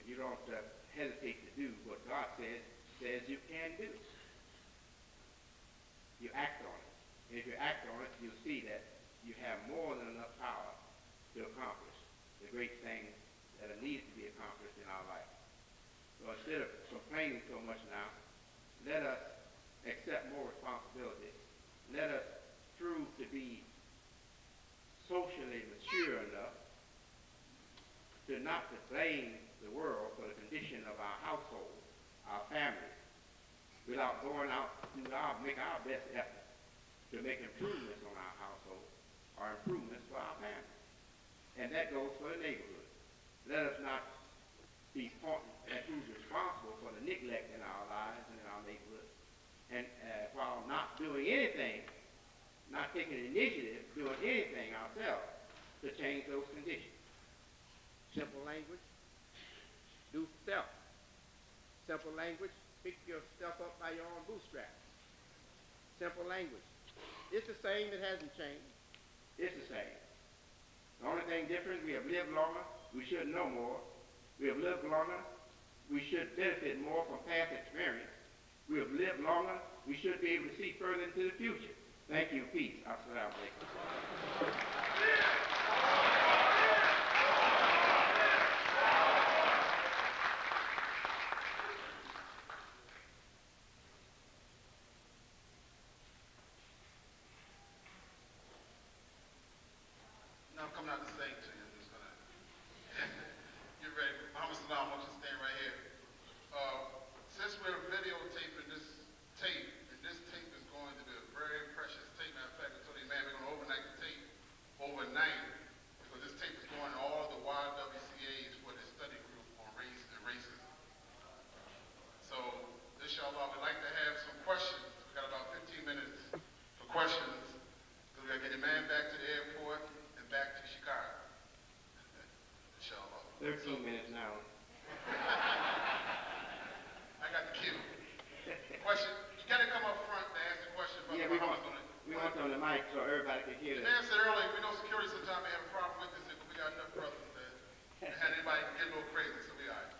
and you don't hesitate to do what God says you can do. You act on it. And if you act on it, you'll see that you have more than enough power to accomplish the great things that are needed to be accomplished in our life. So instead of complaining so much now, let us accept more responsibility. Let us prove to be socially mature enough to not to blame the world for the condition of our household, our families, without going out to make our best effort to make improvements on our household or improvements for our families. And that goes for the neighborhood. Let us not be pointing at who's responsible for the neglect in our lives and in our neighborhood. And while not doing anything, not taking initiative, doing anything ourselves to change those conditions. Simple language, do self. Simple language, pick yourself up by your own bootstraps. Simple language. It's the same, it hasn't changed. It's the same. The only thing different, we have lived longer, we should know more. We have lived longer, we should benefit more from past experience. We have lived longer, we should be able to see further into the future. Thank you. Peace. Assalamu alaikum. Now I'm coming out to sing to you. I'm just gonna get ready. Muhammad Salam, I want you to stand right here. Since we're videotaping this tape, and this tape is going to be a very precious tape. Matter of fact, I told you, man, we're gonna overnight the tape overnight, because this tape is going to all the YWCAs for the study group on race and racism. So, inshallah, we'd like to have some questions. We got about 15 minutes for questions, because we gotta get the man back to the airport and back to Chicago. Inshallah. 13 minutes now. I got the cue. Question. You gotta come up front to ask the question. Yeah, we want on the mic so everybody can hear The that. man said earlier, we know security sometimes may have a problem with this, but we got enough brothers that had anybody get a little crazy, so we all right.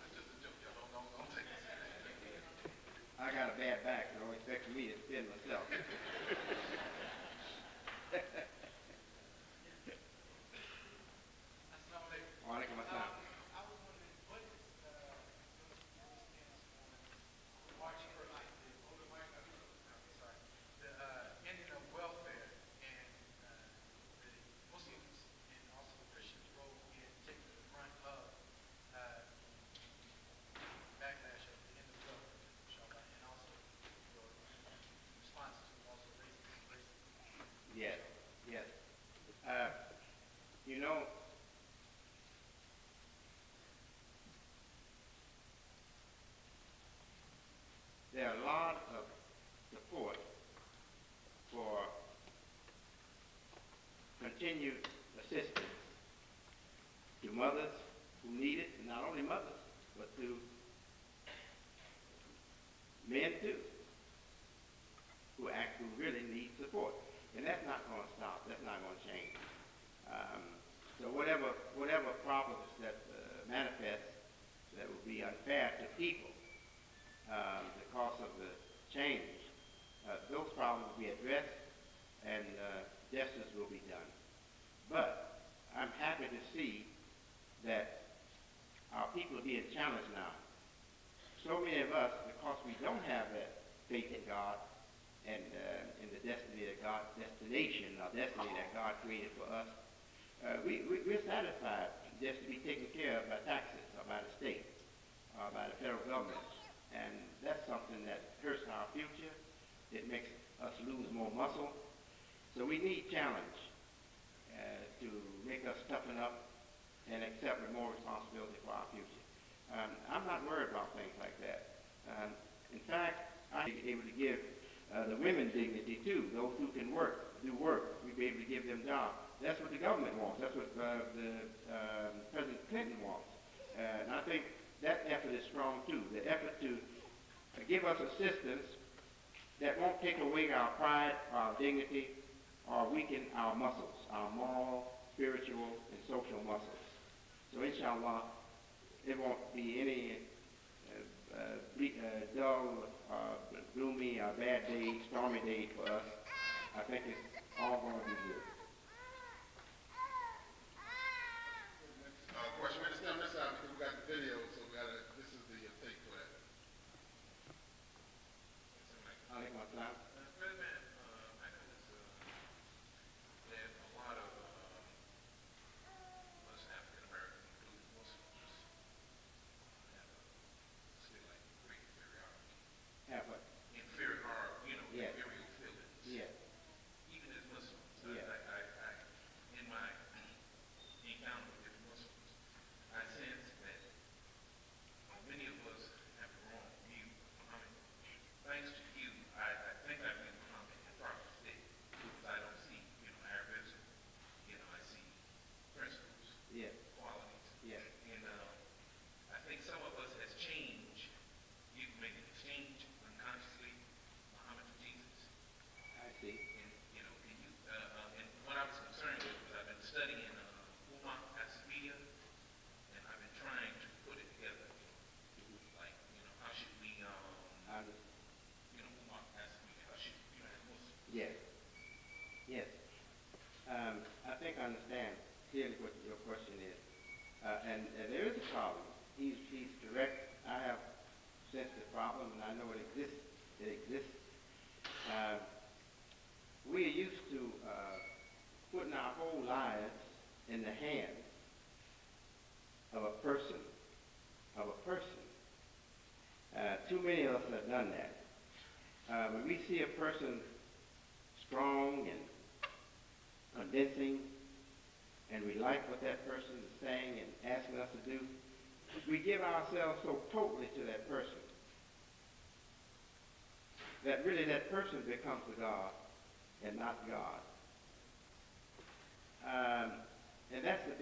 It's just a joke, y'all. Don't take it serious. I got a bad back, so don't expect me to spin myself. Walaikum assalam. I was wondering, what is your stance on March for Life, the ending of welfare and the Muslims and also Christians' role in taking the brunt of backlash of the end of welfare, inshallah, and also your responses to also racism. Yes, yes. You know, there are a lot of support for continued assistance to mothers who need it, and not only mothers, but to men too, who really need support. And that's not going to stop. That's not going to change. So whatever problems that manifest that will be unfair to people because of the change, those problems will be addressed and justice will be done. But I'm happy to see that our people are being challenged now. So many of us, because we don't have that faith in God and in the destiny that God created for us, we're satisfied just to be taken care of by taxes or by the state or by the federal government. And that's something that hurts our future. It makes us lose more muscle. So we need challenge to make us toughen up and accept more responsibility for our future. I'm not worried about things like that. In fact, I'm able to give the women dignity too. Those who can do work, we'll be able to give them jobs. That's what the government wants. That's what President Clinton wants. And I think that effort is strong too. The effort to give us assistance that won't take away our pride, our dignity, or weaken our muscles, our moral, spiritual, and social muscles. So inshallah, it won't be any dull, gloomy, bad day, stormy day for us. I think it's all going to be good. Question, we understand this side because we got the video, so we got to, this is the tape for that. I think my time. Brother Man, I noticed that a lot of us African Americans, including Muslims, have still like great inferiority. Have what? Yes. Inferior feelings. Yes. Even as Muslims, Yes. in my encounter with different Muslims, I sense that many of us have the wrong view of Muhammad. Thanks to you, I think I view Muhammad in proper state because I don't see, arrogance. I see principles, Yes. qualities. Yes. And I think some of us has changed. You can make an exchange unconsciously, Muhammad for Jesus. I see. And, can you, and what I was concerned with was I've been studying Umar Asafia, and I've been trying to put it together. Like, how should we, I understand. Umar Asafia, how should, as Muslims. Yes. Yes. I think I understand clearly what your question is. And there is a problem. He's correct. I have sensed the problem, and I know it exists. It exists. We are used to putting our whole lives in the hands of a person. Too many of us have done that. When we see a person strong and convincing, and we like what that person is saying and asking us to do, we give ourselves so totally to that person that really that person becomes the God and not God. And that's the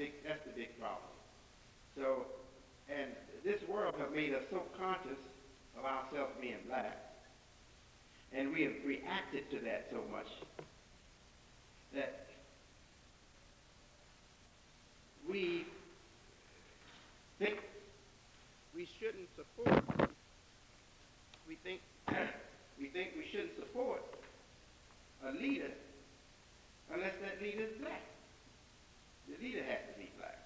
big problem. So, and this world has made us so conscious of ourselves being black, and we have reacted to that so much that we think we shouldn't support. We think we shouldn't support a leader unless that leader is black. The leader has to be black.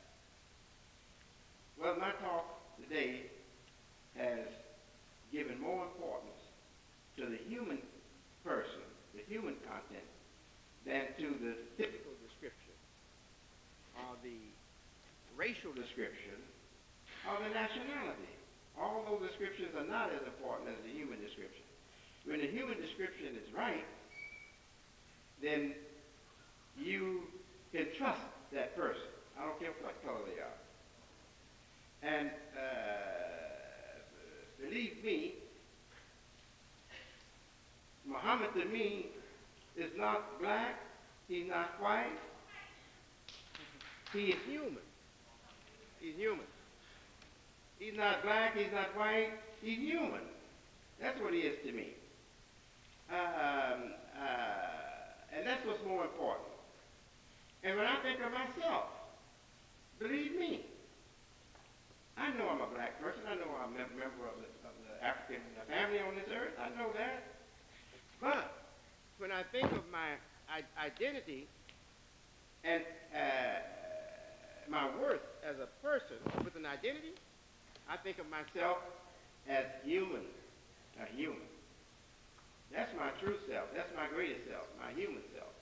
Well, my talk today has given more importance to the human person, the human content, than to the typical description or the racial description or the nationality. All those descriptions are not as important as the human description. When the human description is right, then you can trust that person. I don't care what color they are. And believe me, Muhammad to me is not black, he's not white, he is human. He's human. He's not black, he's not white, he's human. That's what he is to me. And that's what's more important. And when I think of myself, believe me, I know I'm a black person. I know I'm a member of the African family on this earth. I know that. But when I think of my identity and my worth as a person with an identity, I think of myself as human, a human. That's my true self. That's my greatest self, my human self.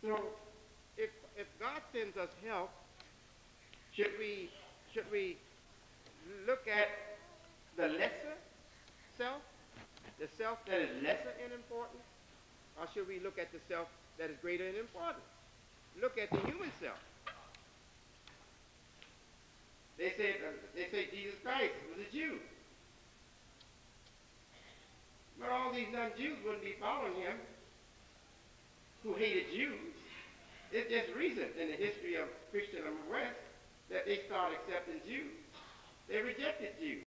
So if God sends us help, should we look at the lesser self, the self that is lesser in importance, or should we look at the self that is greater in importance? Look at the human self. They say Jesus Christ was a Jew. But all these non-Jews wouldn't be following him, who hated Jews. It's just recent in the history of Christendom West that they started accepting Jews. They rejected Jews.